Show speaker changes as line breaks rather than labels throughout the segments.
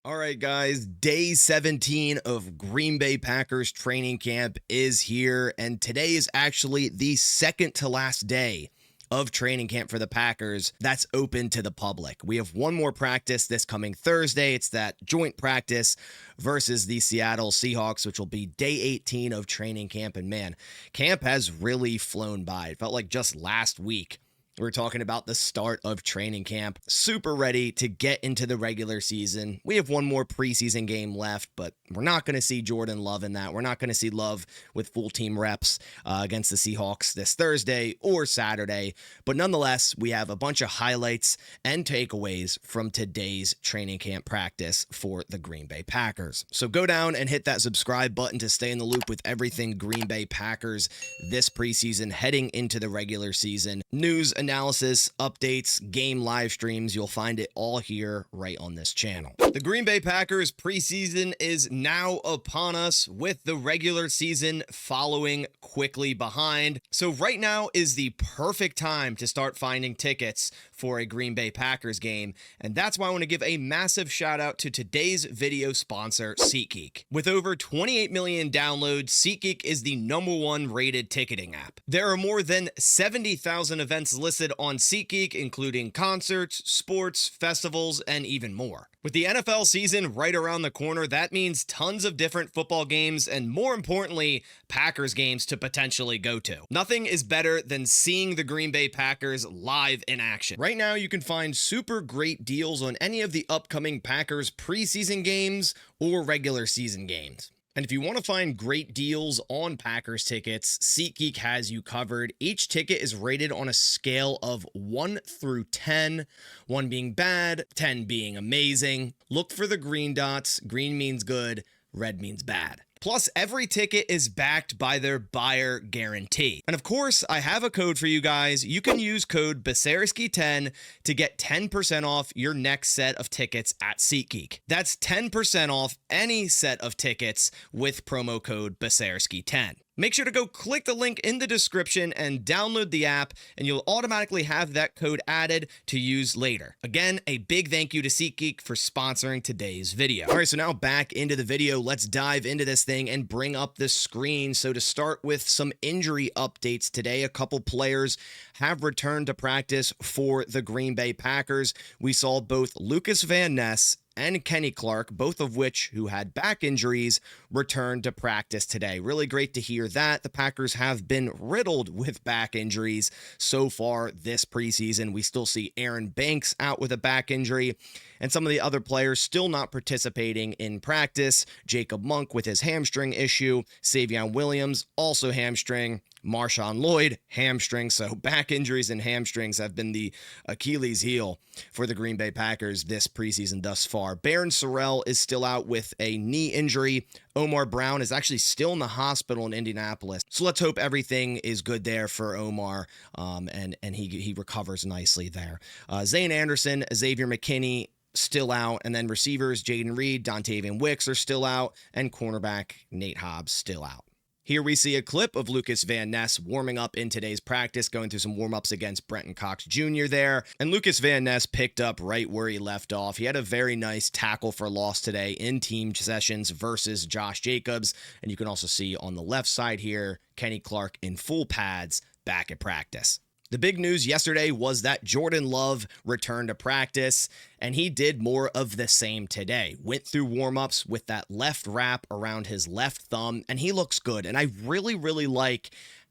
All right, guys, day 17 of Green Bay Packers training camp is here, and today is actually the second to last day of training camp for the Packers that's open to the public. We have one more practice this coming Thursday. It's that joint practice versus the Seattle Seahawks, which will be day 18 of training camp. And man, camp has really flown by. It felt like just last week we're talking about the start of training camp. Super ready to get into the regular season. We have one more preseason game left, but we're not going to see Jordan Love in that. We're not going to see Love with full team reps against the Seahawks this Thursday or Saturday. But nonetheless, we have a bunch of highlights and takeaways from today's training camp practice for the Green Bay Packers. So go down and hit that subscribe button to stay in the loop with everything Green Bay Packers this preseason heading into the regular season. News, analysis, updates, game live streams, you'll find it all here right on this channel. The Green Bay Packers preseason is now upon us with the regular season following quickly behind. So right now is the perfect time to start finding tickets for a Green Bay Packers game. And that's why I want to give a massive shout out to today's video sponsor, SeatGeek. With over 28 million downloads, SeatGeek is the #1 rated ticketing app. There are more than 70,000 events listed on SeatGeek, including concerts, sports, festivals, and even more. With the NFL season right around the corner, that means tons of different football games and, more importantly, Packers games to potentially go to. Nothing is better than seeing the Green Bay Packers live in action. Right now, you can find super great deals on any of the upcoming Packers preseason games or regular season games. And if you want to find great deals on Packers tickets, SeatGeek has you covered. Each ticket is rated on a scale of 1 through 10, 1 being bad, 10 being amazing. Look for the green dots. Green means good, red means bad. Plus, every ticket is backed by their buyer guarantee. And of course, I have a code for you guys. You can use code Basaraski10 to get 10% off your next set of tickets at SeatGeek. That's 10% off any set of tickets with promo code Basaraski10. Make sure to go click the link in the description and download the app, and you'll automatically have that code added to use later. Again, a big thank you to SeatGeek for sponsoring today's video. All right, so now back into the video. Let's dive into this thing and bring up the screen. So to start with some injury updates today, a couple players have returned to practice for the Green Bay Packers. We saw both Lucas Van Ness and Kenny Clark, both of which who had back injuries, returned to practice today. Really great to hear that. The Packers have been riddled with back injuries so far this preseason. We still see Aaron Banks out with a back injury, and some of the other players still not participating in practice. Jacob Monk with his hamstring issue, Savion Williams also hamstring, Marshawn Lloyd, hamstring. So back injuries and hamstrings have been the Achilles heel for the Green Bay Packers this preseason thus far. Barron Sorrell is still out with a knee injury. Omar Brown is actually still in the hospital in Indianapolis. So let's hope everything is good there for Omar, and he recovers nicely there. Zane Anderson, Xavier McKinney, still out, and then receivers Jaden Reed, Dontavian Wicks are still out, and cornerback Nate Hobbs still out. Here we see a clip of Lucas Van Ness warming up in today's practice, going through some warm-ups against Brenton Cox Jr. there. And Lucas Van Ness picked up right where he left off. He had a very nice tackle for loss today in team sessions versus Josh Jacobs. And you can also see on the left side here, Kenny Clark in full pads back at practice. The big news yesterday was that Jordan Love returned to practice, and he did more of the same today. Went through warm-ups with that left wrap around his left thumb, and he looks good. And I really, really like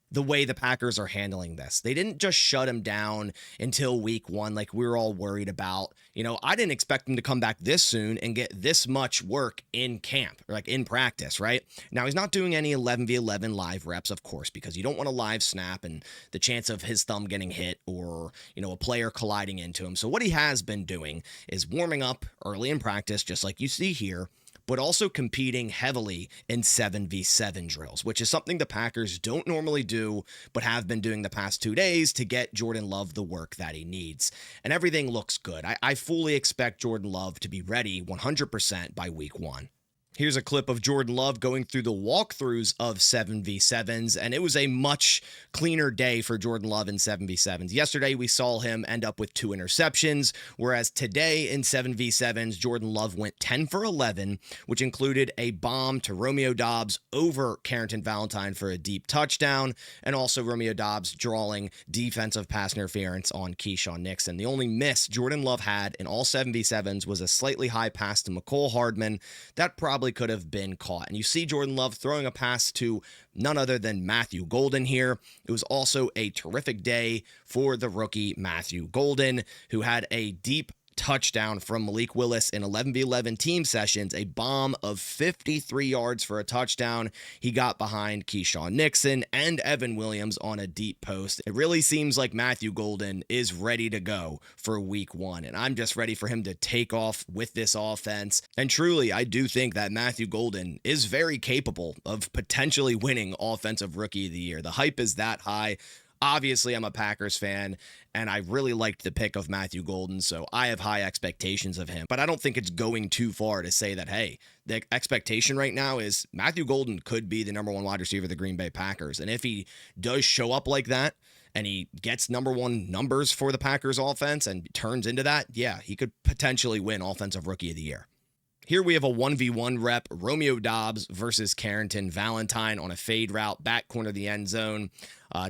the way the Packers are handling this. They didn't just shut him down until week 1 like we were all worried about. You know, I didn't expect him to come back this soon and get this much work in camp, or like in practice, right? Now, he's not doing any 11v11 live reps, of course, because you don't want a live snap and the chance of his thumb getting hit or, you know, a player colliding into him. So what he has been doing is warming up early in practice, just like you see here, but also competing heavily in 7v7 drills, which is something the Packers don't normally do, but have been doing the past 2 days to get Jordan Love the work that he needs. And everything looks good. I fully expect Jordan Love to be ready 100% by week 1. Here's a clip of Jordan Love going through the walkthroughs of 7v7s, and it was a much cleaner day for Jordan Love in 7v7s. Yesterday, we saw him end up with 2 interceptions, whereas today in 7v7s, Jordan Love went 10 for 11, which included a bomb to Romeo Doubs over Carrington Valentine for a deep touchdown, and also Romeo Doubs drawing defensive pass interference on Keyshawn Nixon. The only miss Jordan Love had in all 7v7s was a slightly high pass to McCole Hardman. That probably could have been caught. And you see Jordan Love throwing a pass to none other than Matthew Golden here. It was also a terrific day for the rookie Matthew Golden, who had a deep touchdown from Malik Willis in 11v11 team sessions, a bomb of 53 yards for a touchdown. He got behind Keyshawn Nixon and Evan Williams on a deep post. It really seems like Matthew Golden is ready to go for week 1, and I'm just ready for him to take off with this offense. And truly, I do think that Matthew Golden is very capable of potentially winning Offensive Rookie of the Year. The hype is that high. Obviously, I'm a Packers fan, and I really liked the pick of Matthew Golden, so I have high expectations of him. But I don't think it's going too far to say that, hey, the expectation right now is Matthew Golden could be the number 1 wide receiver of the Green Bay Packers. And if he does show up like that, and he gets number 1 numbers for the Packers offense and turns into that, yeah, he could potentially win Offensive Rookie of the Year. Here we have a 1v1 rep, Romeo Doubs versus Carrington Valentine on a fade route, back corner of the end zone.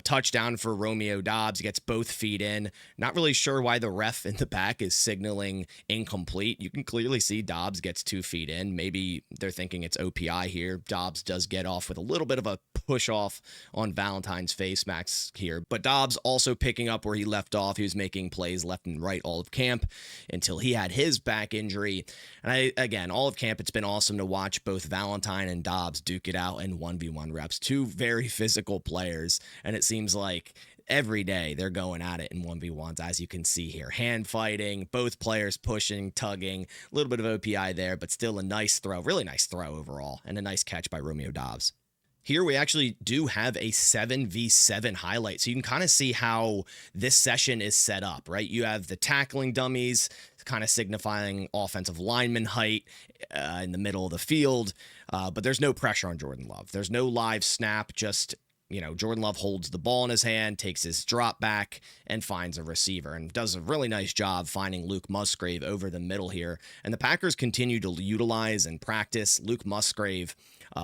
Touchdown for Romeo Doubs, gets both feet in. Not really sure why the ref in the back is signaling incomplete. You can clearly see Doubs gets 2 feet in. Maybe they're thinking it's OPI here. Doubs does get off with a little bit of a push off on Valentine's face max here. But Doubs also picking up where he left off. He was making plays left and right all of camp until he had his back injury. And again, all of camp, it's been awesome to watch both Valentine and Doubs duke it out in 1v1 reps. 2 very physical players. And it seems like every day they're going at it in 1v1s, as you can see here. Hand fighting, both players pushing, tugging, a little bit of OPI there, but still a nice throw, really nice throw overall, and a nice catch by Romeo Doubs. Here we actually do have a 7v7 highlight, so you can kind of see how this session is set up, right? You have the tackling dummies, kind of signifying offensive lineman height in the middle of the field, but there's no pressure on Jordan Love. There's no live snap, just Jordan Love holds the ball in his hand, takes his drop back, and finds a receiver, and does a really nice job finding Luke Musgrave over the middle here. And the Packers continue to utilize and practice Luke Musgrave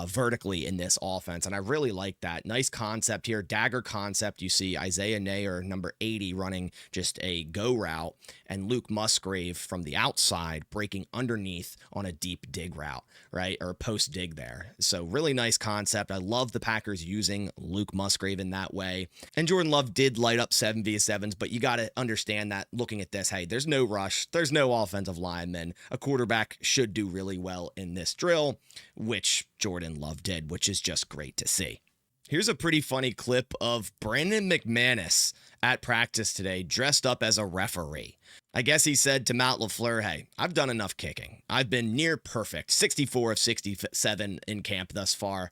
vertically in this offense, and I really like that. Nice concept here, dagger concept. You see Isaiah Nayer, number 80, running just a go route, and Luke Musgrave from the outside breaking underneath on a deep dig route, right, or post dig there. So really nice concept. I love the Packers using Luke Musgrave in that way. And Jordan Love did light up 7v7s, but you got to understand that looking at this, hey, there's no rush, there's no offensive lineman. A quarterback should do really well in this drill, which Jordan Love did, which is just great to see. Here's a pretty funny clip of Brandon McManus at practice today, dressed up as a referee. I guess he said to Matt LaFleur, hey, I've done enough kicking. I've been near perfect, 64 of 67 in camp thus far.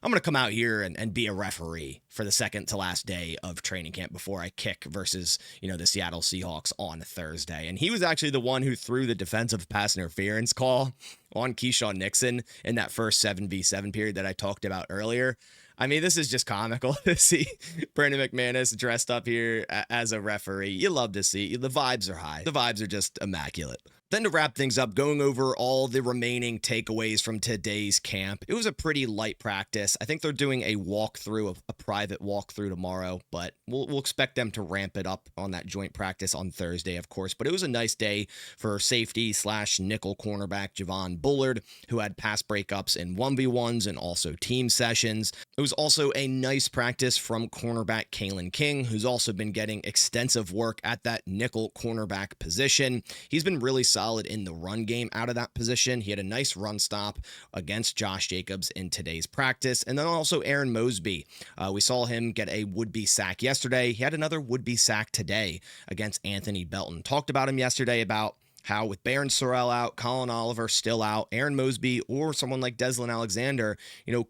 I'm going to come out here and be a referee for the second to last day of training camp before I kick versus, the Seattle Seahawks on Thursday. And he was actually the one who threw the defensive pass interference call on Keyshawn Nixon in that first 7v7 period that I talked about earlier. I mean, this is just comical to see Brandon McManus dressed up here as a referee. You love to see. The vibes are high. The vibes are just immaculate. Then to wrap things up, going over all the remaining takeaways from today's camp, it was a pretty light practice. I think they're doing a walkthrough, a private walkthrough tomorrow, but we'll expect them to ramp it up on that joint practice on Thursday, of course. But it was a nice day for safety / nickel cornerback Javon Bullard, who had pass breakups in 1v1s and also team sessions. It was also a nice practice from cornerback Kalen King, who's also been getting extensive work at that nickel cornerback position. He's been really solid in the run game out of that position. He had a nice run stop against Josh Jacobs in today's practice. And then also Aaron Mosby. We saw him get a would-be sack yesterday. He had another would-be sack today against Anthony Belton. Talked about him yesterday about how with Barron Sorrell out, Colin Oliver still out, Aaron Mosby or someone like Deslin Alexander,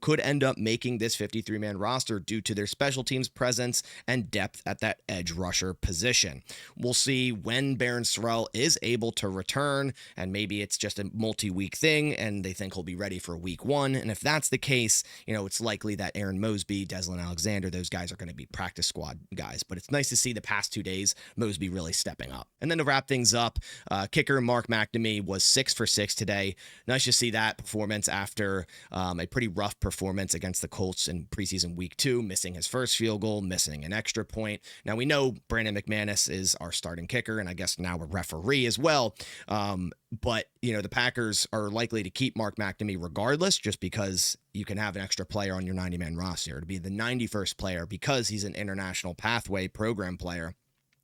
could end up making this 53-man roster due to their special teams presence and depth at that edge rusher position. We'll see when Barron Sorrell is able to return, and maybe it's just a multi-week thing and they think he'll be ready for week 1. And if that's the case, it's likely that Aaron Mosby, Deslin Alexander, those guys are going to be practice squad guys. But it's nice to see the past 2 days Mosby really stepping up. And then to wrap things up, kicker Mark McNamee was 6 for 6 today. Nice to see that performance after a pretty rough performance against the Colts in preseason week 2, missing his first field goal, missing an extra point. Now we know Brandon McManus is our starting kicker, and I guess now a referee as well. But, the Packers are likely to keep Mark McNamee regardless, just because you can have an extra player on your 90-man roster to be the 91st player because he's an international pathway program player.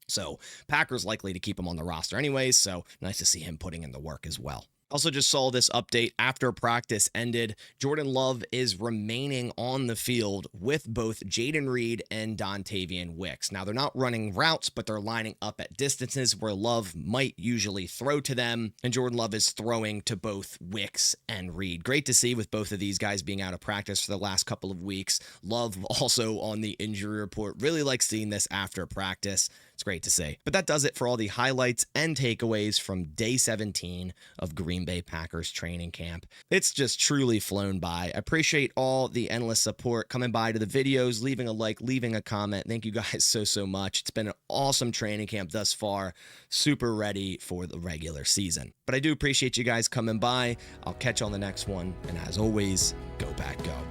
So Packers likely to keep him on the roster anyways, so nice to see him putting in the work as well. Also just saw this update after practice ended. Jordan Love is remaining on the field with both Jaden Reed and Dontavian Wicks. Now, they're not running routes, but they're lining up at distances where Love might usually throw to them, and Jordan Love is throwing to both Wicks and Reed. Great to see with both of these guys being out of practice for the last couple of weeks. Love also on the injury report. Really like seeing this after practice. It's great to see. But that does it for all the highlights and takeaways from day 17 of Green Bay Packers training camp. It's just truly flown by. I appreciate all the endless support coming by to the videos, leaving a like, leaving a comment. Thank you guys so much. It's been an awesome training camp thus far. Super ready for the regular season. But I do appreciate you guys coming by. I'll catch you on the next one. And as always, go Pack Go.